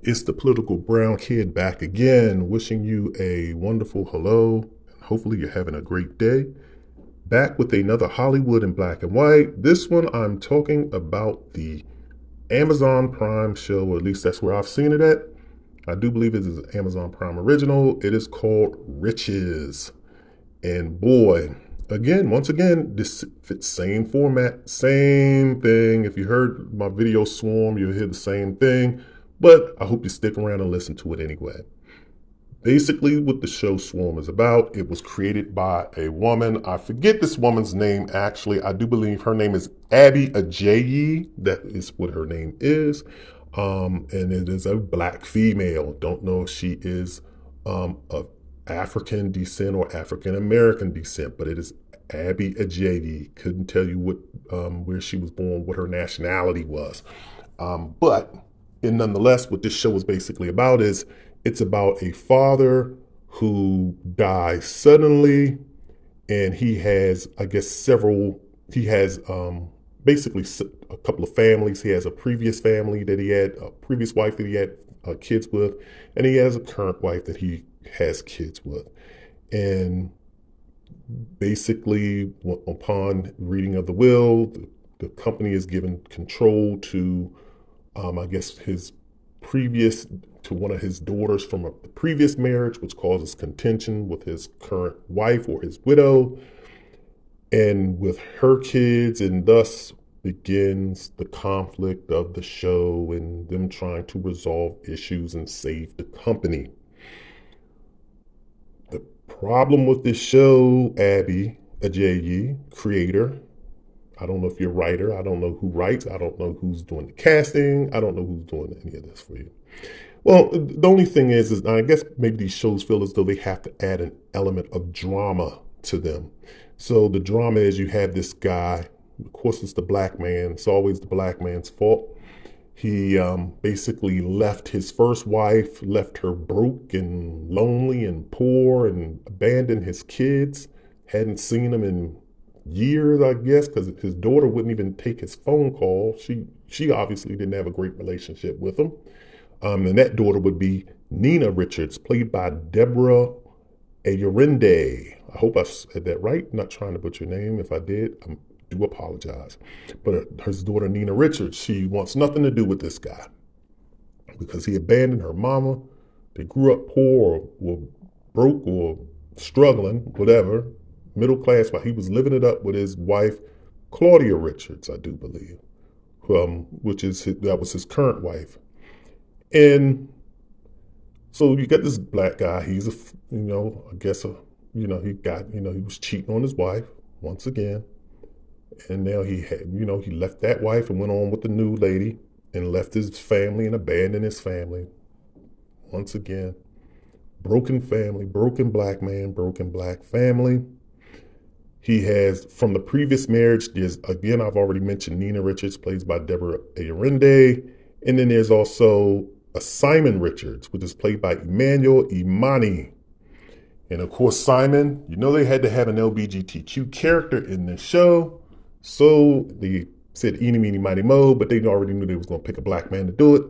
It's the political brown kid back again, wishing you a wonderful hello. Hopefully, you're having a great day. Back with another Hollywood in black and white. This one, I'm talking about the Amazon Prime show, or at least that's where I've seen it at. I do believe it is an Amazon Prime original. It is called Riches. And boy, once again, this fits same format, same thing. If you heard my video Swarm, you'll hear the same thing. But I hope you stick around and listen to it anyway. Basically, what the show Swarm is about, it was created by a woman. I forget this woman's name, actually. I do believe her name is Abby Ajayi. That is what her name is. And it is a black female. Don't know if she is of African descent or African American descent, but it is Abby Ajayi. Couldn't tell you where she was born, what her nationality was. But nonetheless, what this show is basically about is it's about a father who dies suddenly, and he has, I guess, he has basically a couple of families. He has a previous family that he had, a previous wife that he had kids with, and he has a current wife that he has kids with. And basically, upon reading of the will, the company is given control to, I guess, to one of his daughters from a previous marriage, which causes contention with his current wife or his widow, and with her kids, and thus begins the conflict of the show and them trying to resolve issues and save the company. The problem with this show, Abby Ajayi, creator, I don't know if you're a writer, I don't know who writes, I don't know who's doing the casting, I don't know who's doing any of this for you. Well, the only thing is I guess maybe these shows feel as though they have to add an element of drama to them. So the drama is you have this guy, of course it's the black man, it's always the black man's fault. He basically left his first wife, left her broke and lonely and poor, and abandoned his kids. Hadn't seen them in years, I guess, because his daughter wouldn't even take his phone call. She obviously didn't have a great relationship with him. And that daughter would be Nina Richards, played by Deborah Ayurinde. I hope I said that right. I'm not trying to butcher your name. If I did, I do apologize. But his daughter, Nina Richards, she wants nothing to do with this guy because he abandoned her mama. They grew up poor or broke or struggling, whatever, middle class, while he was living it up with his wife, Claudia Richards, I do believe, that was his current wife. And so you got this black guy. He's I guess, he was cheating on his wife once again. And now he left that wife and went on with the new lady and left his family and abandoned his family. Once again, broken family, broken black man, broken black family. He has, from the previous marriage, I've already mentioned Nina Richards, played by Deborah Ayurinde. And then there's also a Simon Richards, which is played by Emmanuel Imani. And of course, Simon, they had to have an LGBTQ character in this show. So they said eeny, meeny, miny, mo, but they already knew they was going to pick a black man to do it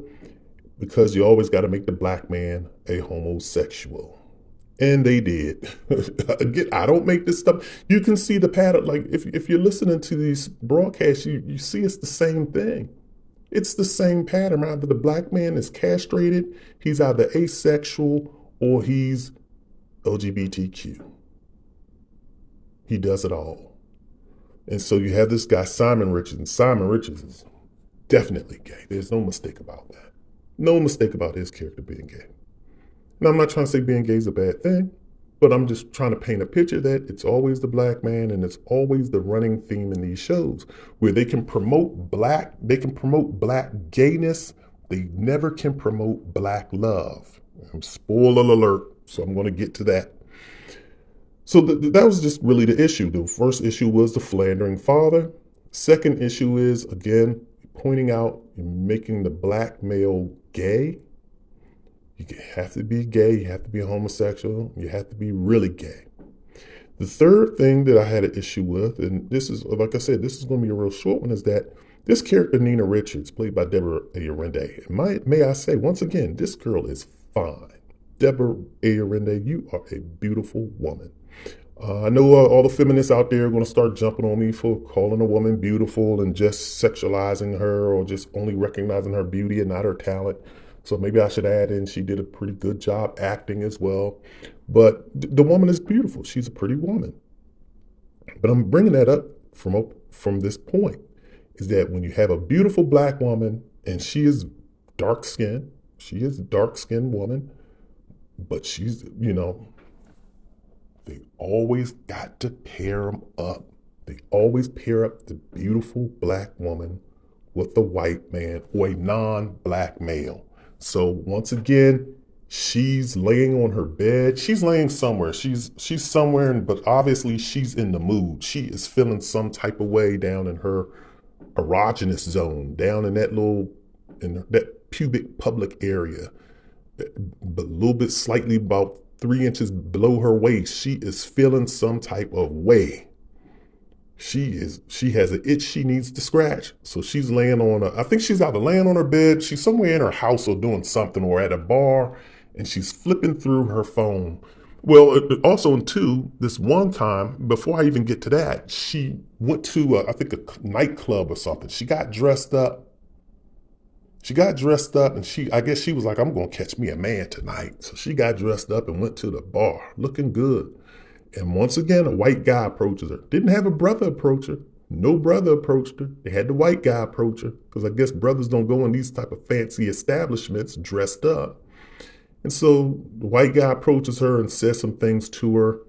because you always got to make the black man a homosexual. And they did. Again, I don't make this stuff. You can see the pattern. Like if you're listening to these broadcasts, you see it's the same thing. It's the same pattern. Either the black man is castrated, he's either asexual, or he's LGBTQ. He does it all. And so you have this guy, Simon Richards, and Simon Richards is definitely gay. There's no mistake about that. No mistake about his character being gay. Now, I'm not trying to say being gay is a bad thing, but I'm just trying to paint a picture that it's always the black man, and it's always the running theme in these shows where they can promote black gayness. They never can promote black love. Spoiler alert, so I'm going to get to that. So that was just really the issue. The first issue was the philandering father. Second issue is, again, pointing out and making the black male gay. You have to be gay, you have to be homosexual, you have to be really gay. The third thing that I had an issue with, and this is, like I said, this is going to be a real short one, is that This character, Nina Richards, played by Deborah Ayarinde, may I say, once again, this girl is fine. Deborah Ayarinde, you are a beautiful woman. I know all the feminists out there are going to start jumping on me for calling a woman beautiful and just sexualizing her or just only recognizing her beauty and not her talent. So maybe I should add in she did a pretty good job acting as well. But the woman is beautiful. She's a pretty woman. But I'm bringing that up from this point is that when you have a beautiful black woman and she is dark skinned, she is a dark skinned woman, but she's, they always got to pair them up. They always pair up the beautiful black woman with the white man or a non-black male. So once again, she's laying on her bed. She's laying somewhere. She's somewhere, but obviously she's in the mood. She is feeling some type of way down in her erogenous zone, down in that pubic public area, but a little bit slightly about 3 inches below her waist. She is feeling some type of way. She has an itch she needs to scratch. So she's laying on I think she's either laying on her bed, she's somewhere in her house or doing something or at a bar, and she's flipping through her phone. Well, also too, this one time, before I even get to that, she went to, I think, a nightclub or something. She got dressed up. And I guess she was like, I'm going to catch me a man tonight. So she got dressed up and went to the bar looking good. And once again, a white guy approaches her. Didn't have a brother approach her. No brother approached her. They had the white guy approach her because I guess brothers don't go in these type of fancy establishments dressed up. And so the white guy approaches her and says some things to her.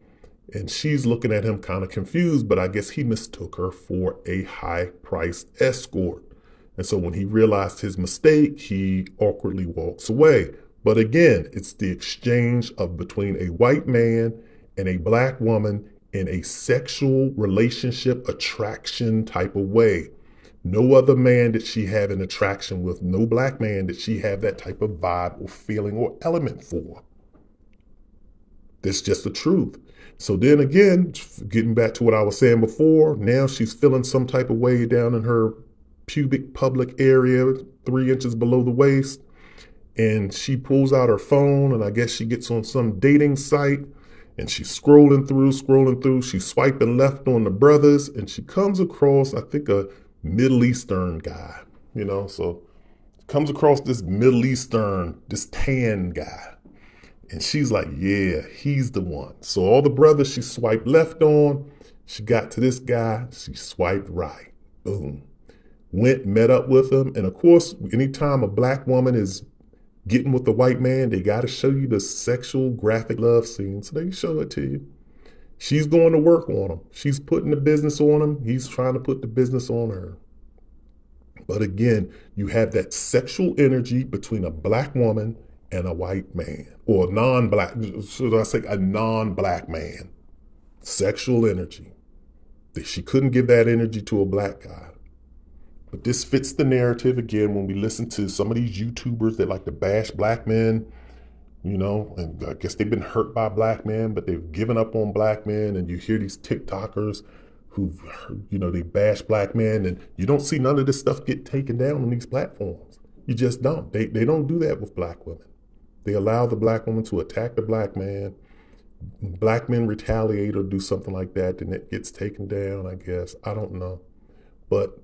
And she's looking at him kind of confused, but I guess he mistook her for a high-priced escort. And so when he realized his mistake, he awkwardly walks away. But again, it's the exchange of between a white man and a black woman in a sexual relationship attraction type of way. No other man did she have an attraction with. No black man did she have that type of vibe or feeling or element for. That's just the truth. So then again, getting back to what I was saying before, now she's feeling some type of way down in her pubic public area, 3 inches below the waist. And she pulls out her phone and I guess she gets on some dating site and she's scrolling through. She's swiping left on the brothers and she comes across, I think, a Middle Eastern guy, so comes across this Middle Eastern, this tan guy. And she's like, yeah, he's the one. So all the brothers she swiped left on, she got to this guy, she swiped right. Boom. Went, met up with him. And of course, anytime a black woman is getting with the white man, they got to show you the sexual graphic love scene. So they show it to you. She's going to work on him. She's putting the business on him. He's trying to put the business on her. But again, you have that sexual energy between a black woman and a white man, or a non-black, should I say a non-black man. Sexual energy. She couldn't give that energy to a black guy. But this fits the narrative again when we listen to some of these YouTubers that like to bash black men, and I guess they've been hurt by black men, but they've given up on black men. And you hear these TikTokers who, they bash black men, and you don't see none of this stuff get taken down on these platforms. You just don't. They don't do that with black women. They allow the black woman to attack the black man. Black men retaliate or do something like that, then it gets taken down, I guess. I don't know. But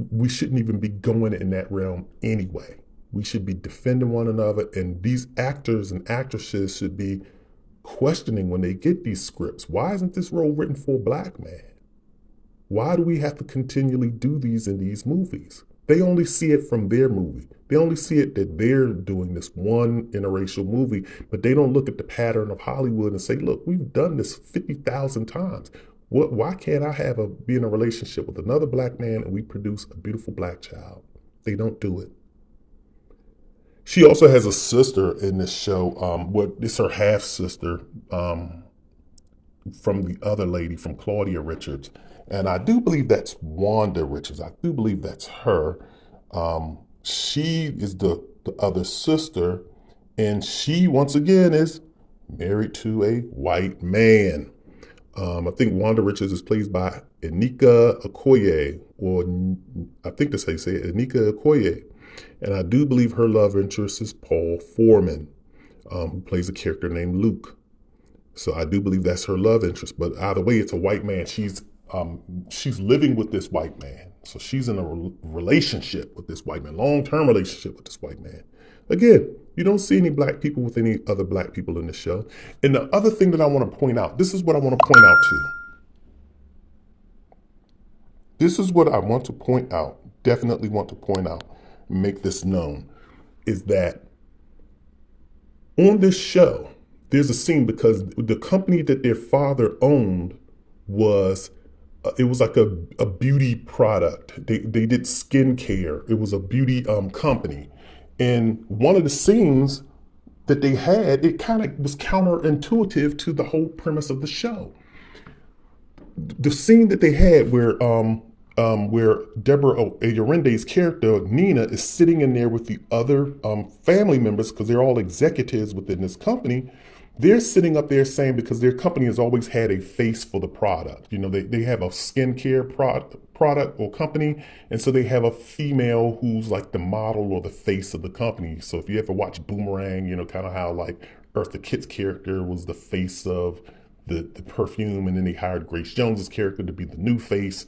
we shouldn't even be going in that realm anyway. We should be defending one another, and these actors and actresses should be questioning when they get these scripts. Why isn't this role written for a black man? Why do we have to continually do these in these movies? They only see it from their movie. They only see it that they're doing this one interracial movie, but they don't look at the pattern of Hollywood and say, look, we've done this 50,000 times. Why can't I be in a relationship with another black man and we produce a beautiful black child? They don't do it. She also has a sister in this show. It's her half sister from the other lady, from Claudia Richards. And I do believe that's Wanda Richards. I do believe that's her. She is the other sister. And she, once again, is married to a white man. I think Wanda Richards is played by Anika Okoye, or I think that's how you say it, Anika Okoye. And I do believe her love interest is Paul Foreman, who plays a character named Luke. So I do believe that's her love interest. But either way, it's a white man. She's living with this white man. So she's in a relationship with this white man, long-term relationship with this white man. Again, you don't see any black people with any other black people in the show. And the other thing that I want to point out, this is what I want to point out too. This is what I want to point out, definitely want to point out, make this known, is that on this show, there's a scene because the company that their father owned was, it was like a beauty product. They did skincare. It was a beauty company. And one of the scenes that they had, it kind of was counterintuitive to the whole premise of the show. The scene that they had where Deborah Ayorende's character, Nina, is sitting in there with the other family members, because they're all executives within this company. They're sitting up there saying, because their company has always had a face for the product. You know, they have a skincare product or company, and so they have a female who's like the model or the face of the company. So if you ever watch Boomerang, you know, kind of how like Eartha Kitt's character was the face of the perfume, and then they hired Grace Jones's character to be the new face.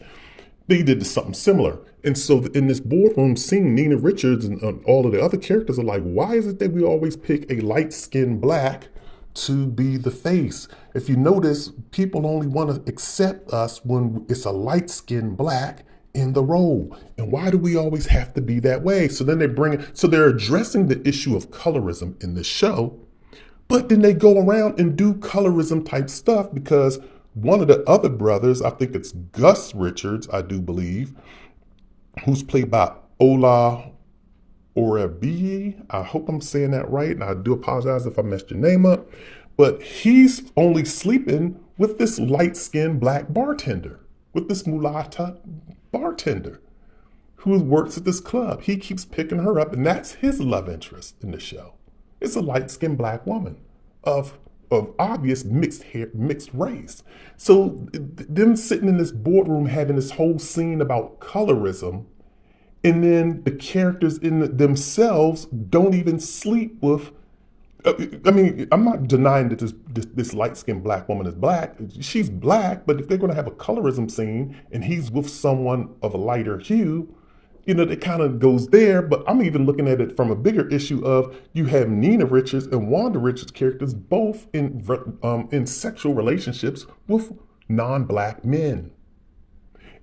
They did something similar. And so in this boardroom scene, Nina Richards and all of the other characters are like, why is it that we always pick a light-skinned black to be the face? If you notice, people only want to accept us when it's a light-skinned black in the role. And why do we always have to be that way? So then they're addressing the issue of colorism in the show, but then they go around and do colorism type stuff because one of the other brothers, I think it's Gus Richards, I do believe, who's played by Ola Orabiyi. I hope I'm saying that right, and I do apologize if I messed your name up. But he's only sleeping with this light-skinned black bartender, with this mulatta bartender who works at this club. He keeps picking her up, and that's his love interest in the show. It's a light-skinned black woman of obvious mixed race. So them sitting in this boardroom having this whole scene about colorism, and then the characters in themselves don't even sleep with. I mean, I'm not denying that this light-skinned black woman is black. She's black, but if they're going to have a colorism scene and he's with someone of a lighter hue, you know, it kind of goes there. But I'm even looking at it from a bigger issue of, you have Nina Richards and Wanda Richards characters both in sexual relationships with non-black men.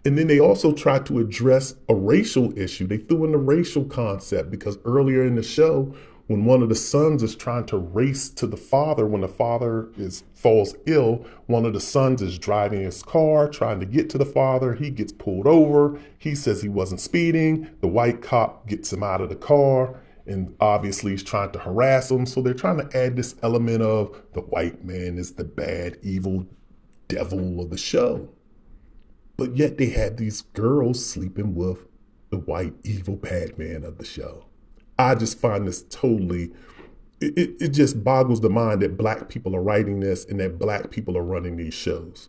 And then they also tried to address a racial issue. They threw in the racial concept because earlier in the show, when one of the sons is trying to race to the father, when the father falls ill, one of the sons is driving his car, trying to get to the father. He gets pulled over. He says he wasn't speeding. The white cop gets him out of the car, and obviously he's trying to harass him. So they're trying to add this element of the white man is the bad, evil devil of the show. But yet they had these girls sleeping with the white, evil bad man of the show. I just find this totally, it just boggles the mind that black people are writing this and that black people are running these shows.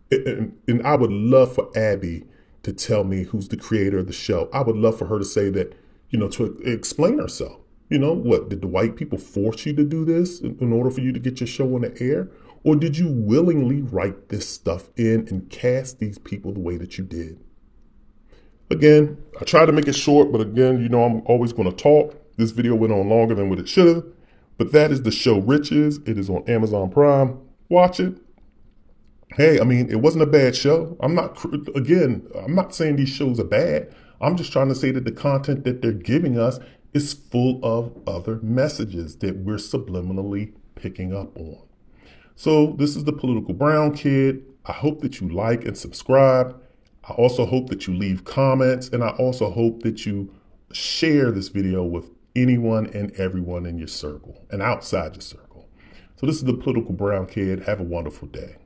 And I would love for Abby to tell me who's the creator of the show. I would love for her to say that, you know, to explain herself. You know, what, did the white people force you to do this in order for you to get your show on the air? Or did you willingly write this stuff in and cast these people the way that you did? Again, I try to make it short, but again, you know, I'm always going to talk. This video went on longer than what it should have, but that is the show Riches. It is on Amazon Prime. Watch it. Hey, I mean, it wasn't a bad show. I'm not saying these shows are bad. I'm just trying to say that the content that they're giving us is full of other messages that we're subliminally picking up on. So this is the Political Brown Kid. I hope that you like and subscribe. I also hope that you leave comments, and I also hope that you share this video with anyone and everyone in your circle and outside your circle. So this is the Political Brown Kid. Have a wonderful day.